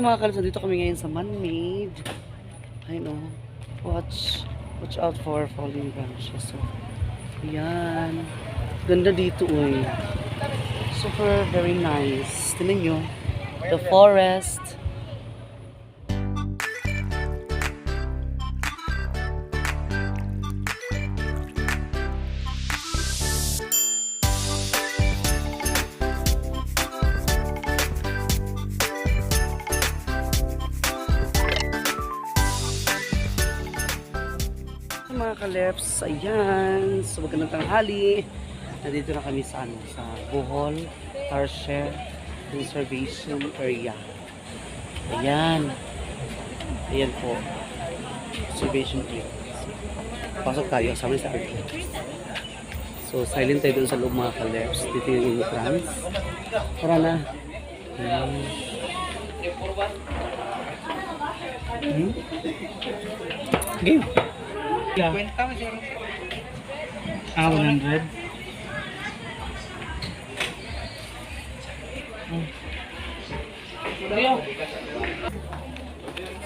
Mga kalabs, dito kami ngayon sa man-made. I know. Watch out for falling branches. So, ayan. Ganda dito, uy. Super, very nice. Tignan nyo. The forest. Mga kaleps, ayan. So, magandang tanghali. Nandito na kami sa, sa Bohol Tarsier Conservation Area. Ayan. Ayan po. Conservation Area. Pasok tayo. Sama sa area. So, silent tayo doon sa loob mga kaleps. Dito yung entrance. Tara na. Game. Yeah. 100.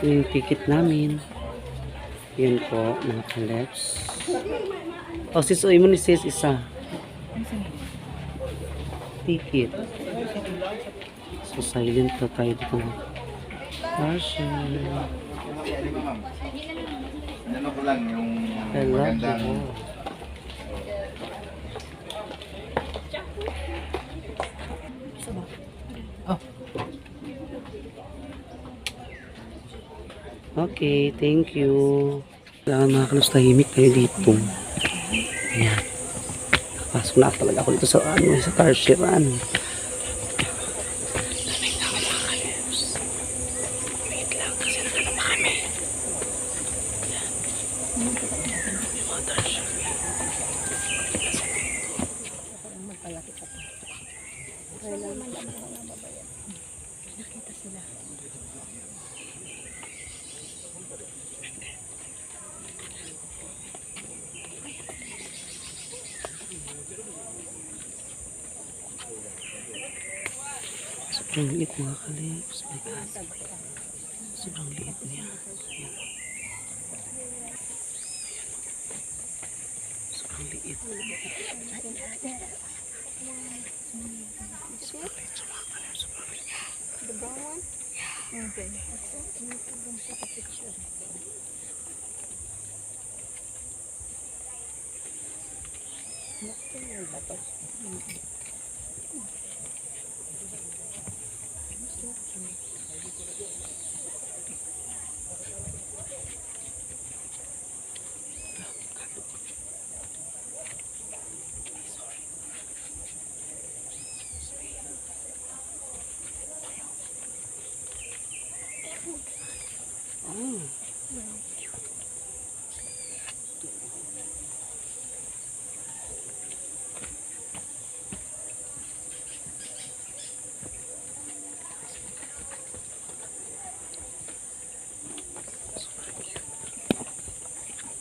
So, yung ticket namin. Yan po, mga kaleps. Oh, sis, o mo ni sis isa. Ticket. So, silent na tayo dito. Tarsier. Ano ko lang yung Hello. Okay, thank you. Kailangan mga kalus, tahimik tayo dito. Ayan. Pasok na talaga ako dito sa sa Tarsieran. Wait lang kasi nagano pa kami. Mga Tarsier. Magpalaki pa pa. Kailangan nakita sila. Sobrang liit mga kalips. My God. Sobrang liit niya. Ayan. Sobrang liit. Sobrang liit siya mga kalips. Sobrang liit. The brown one? Okay. Take a picture. Oh.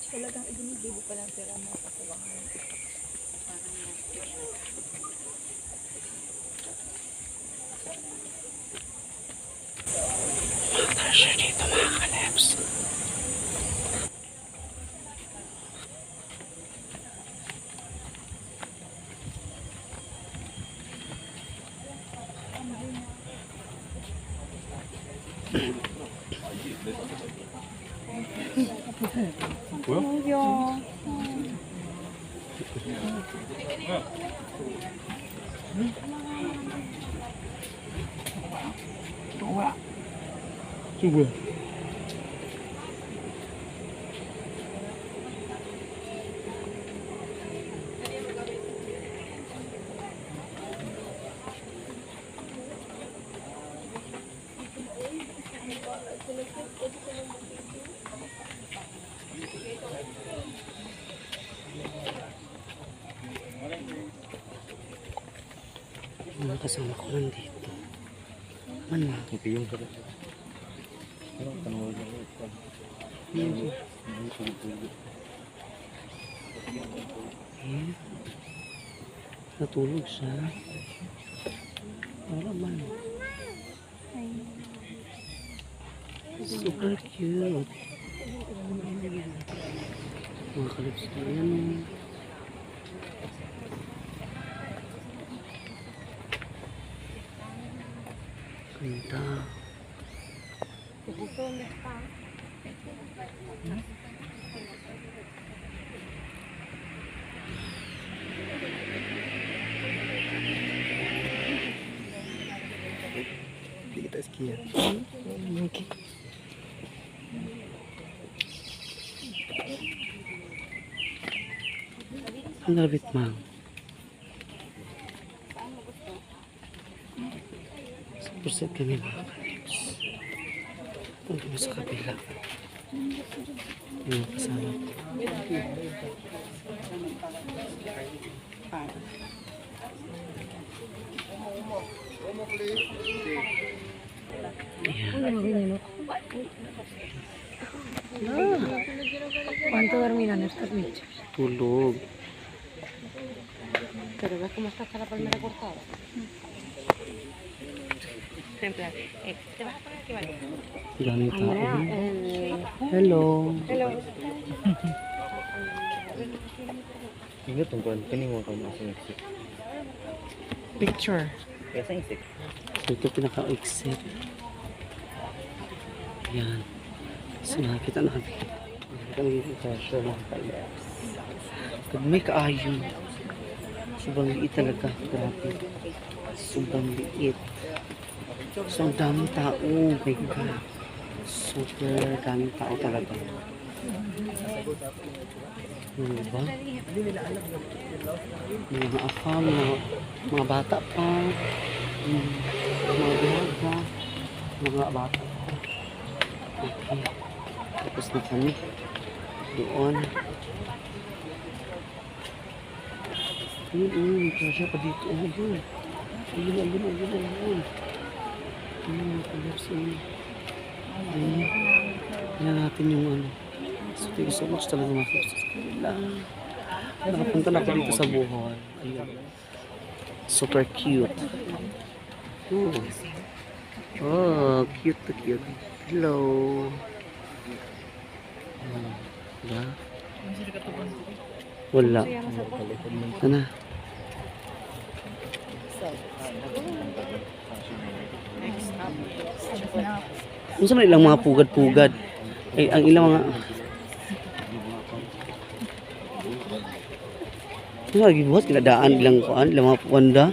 Talagang ibinibibo pa lang pera mo sa kawangan. Mga Tarsier dito mga kalips. Coba. Mga kasama ko nandito. Ano? Ito yung sarap. Ano tanong mo ito? Natulog siya. Wala man. Super cute. Mga kalips na yan. Ganda. Hindi kita skier. Ang labit, ma'am. Percent kami mga kalips. Punta mo sa kabila. Yung kasama. ¿Cuánto dormirán estos bichos? Tulog. Pero ves cómo está hasta la palmera cortada. En plan, ¿te vas a poner aquí, vale? Daming tao. Andrea, Hello. hello. Hindi itong kuwan. Kaning mo kung nasa exit. Picture. Kaya sa exit. So ito pinaka-exit. Yan. So nakikita namin. Nakikita namin yung treasure mga kalips. Pag may kaayo. Sobrang liit talaga. Grabe. Sobrang liit. So ang daming tao. Oh my God. Super daming tao talaga. Ano ba? Mga afam, mga bata pa. Mga bihag mga bata pa. Okay. Tapos na kami. Doon. Ayun, kasya pa dito. Ayun. Ayun. Kalips yun. Yan natin yung ano. So, thank you so much talaga mga kalips. Nakapunta na ako dito sa Bohol. Ayun. Super cute. Oh, cute to cute. Hello. Diba? Wala. Sana. Ano sa ilang mga pugad-pugad? Ay, ang ilang mga... Ano lagi buhat? Kinadaan ilang kuan? Ilang mga puganda?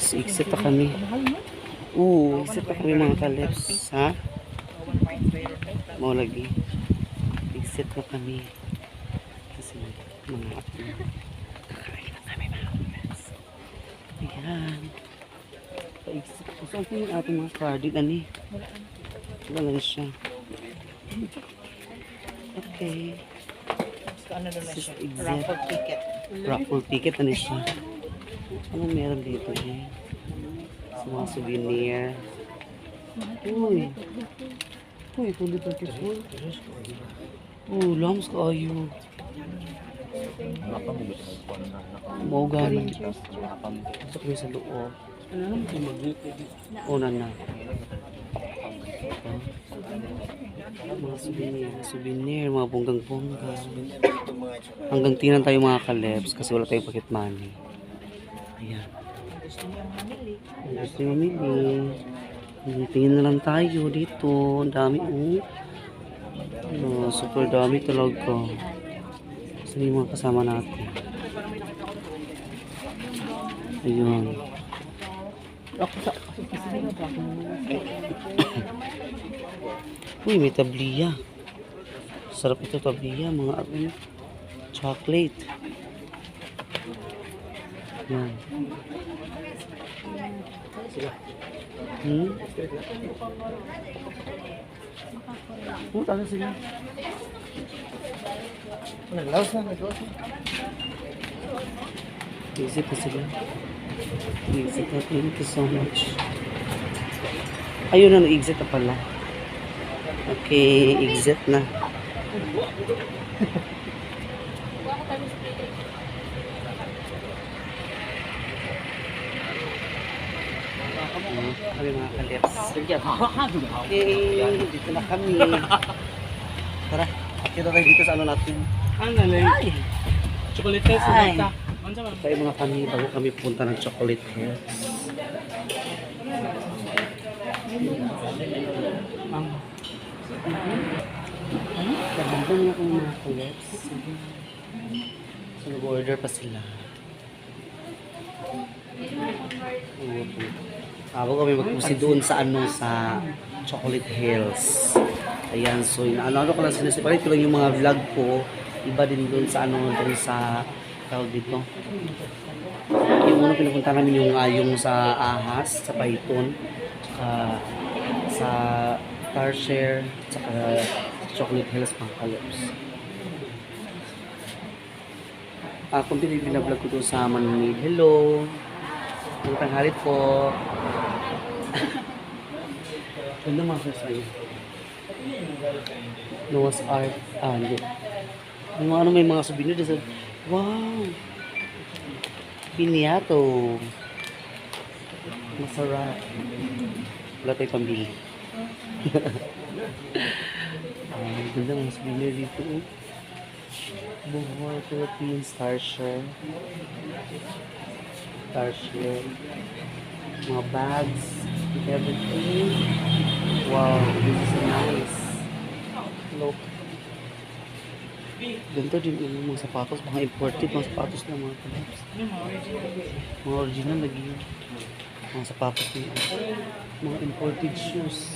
Exit pa kami. Exit pa kami mga kalips. Ha? Mau lagi. Exit pa kami. Kasi mga kakain na kami mga kalips. Ayan. Pa-exit pa. Saan po yung ating mga carded? Ani? Wala na siya. Okay. Ano doon na siya? Exit. Raffle ticket. Raffle ticket na siya. Ano meron dito eh? Sa mga souvenir. Uy, pwede pa ito. Lams ka ayo. Mau ganun. Sa kami sa loob. Ano naman ito mag-dito? Na. Mga souvenir, mga bonggang-bongga. Hanggang tingnan tayo mga kalips kasi wala tayong pocket money. Ayan. Gusto nyo mamili. Tingin na lang tayo dito. Ang dami super dami talaga. Kasi yung mga kasama natin. Ayun. Uy, may tabliya. Sarap ito tabliya. Mga chocolate. Yan. Taga sila. Naglaos na. Exit na sila. Exit na. Thank you so much. Ayun na, exit na pala. Okay, exit na. Kami mga kalips. Okay, dito na kami. Tara, akira tayo dito sa ano natin. Ano lang? Chocolate sa Ay. bata. Ano ba? Tayo mga kami, bago kami pupunta ng Chocolate Hills. Ganda niya kung mga kalips. So, nag-order pa sila. Bago kami magpusi doon sa ano, sa Chocolate Hills. Ayan, so ano ko lang sinasipalit ko lang yung mga vlog ko. Iba din doon sa ano, doon sa tawag dito. Yung una pinupunta namin yung sa Ahas, sa Python, tsaka sa Starshare, tsaka sa Chocolate Hills, mga kalips. Kung binablog ko doon sa Manmade. Hello! Magandang tanghali po. Ganda mga first sa'yo. Noah's Ark. Hindi. Yung ano, may mga souvenir din sa... Wow! Piniato. Masarap. Wala tayo pambili. Ganda mga souvenir dito. Bohol, Philippines, Starshare. Starshare. Mga bags. Everything. Wow, this is so nice. Look. Ganito din yung mga sapatos, mga imported, mga sapatos na mga kalips. Mga original lagi yun. Mga sapatos na mga imported shoes.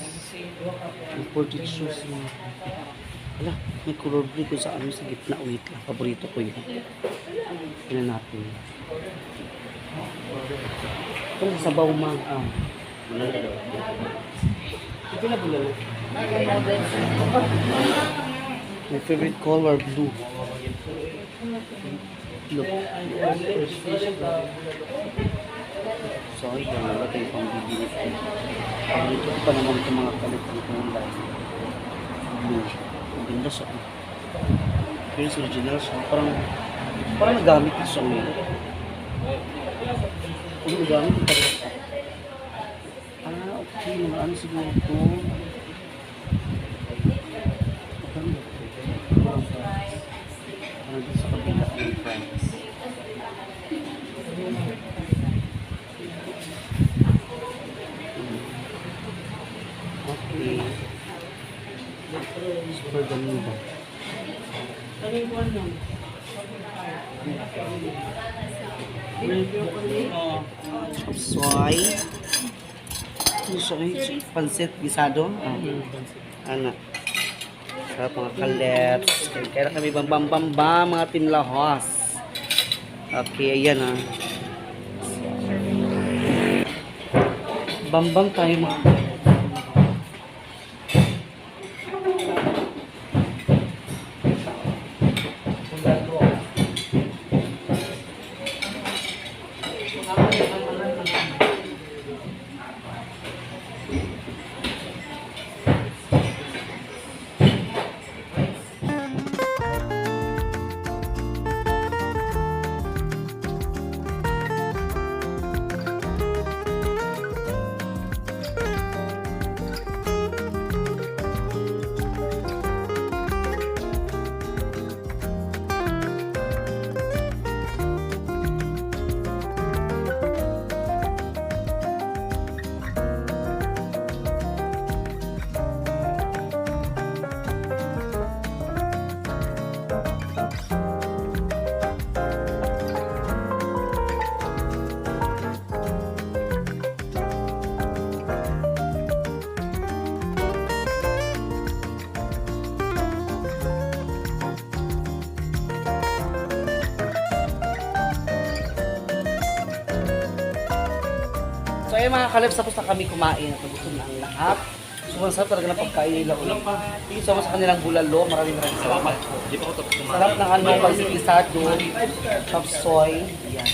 Imported shoes. Mga... Hala, may color blue ko sa ano sa gitna. Wait lang, paborito ko yun. Tignan natin. Ito sa Baumang. Ito na pula. My favorite color, blue. Look. Sorry, wala tayo pang bibili. Ito pa naman itong mga kalit dito ng live. Blue. Ang ganda siya. Pero sa original siya. Parang nagamit siya ngayon. Ano nagamit ito? Okay. Mga ano siguro ito. Ano dito sa kabila ng France. Okay. Super ganda. Chop suey. Ano siya eh? Pansit gisado? Ano? Sa mga kalips. Kaya kami bam mga timlahos. Okay, ayan ah. Bambang tayo mga So ayun mga kalips, tapos na kami kumain at nagutom na ang lahat. So masarap talaga ng pagkain nila. Thank you so much sa kanilang bulalo. Maraming salamat po. Di pa ko tapos kumain. Sarap ng ano, pagsipisado, chop soy. Ayan.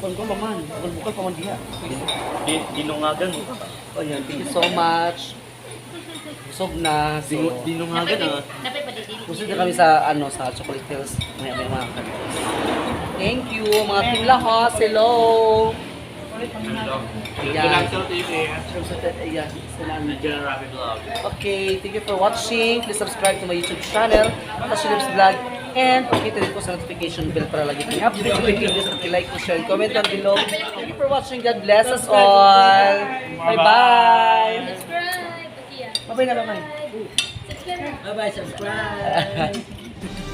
Kung ko maman, bukal pa man diya. Dinungagan. Ayan, thank you so much. Busog na. So, Dinungagan ah. busog na kami sa ano sa Chocolate Hills. May mga kalips. Thank you, mga Team Lahos. Hello! Ayan. Ayan. Salamat. Okay, thank you for watching. Please subscribe to my YouTube channel, Tashilip's Vlog. And pakita din po sa notification bell para lagi kang update sa videos at like, share, and comment down below. Thank you for watching. God bless us all. Bye-bye. Subscribe. Yeah. Bye-bye na, bye-bye. Subscribe. Bye-bye, subscribe.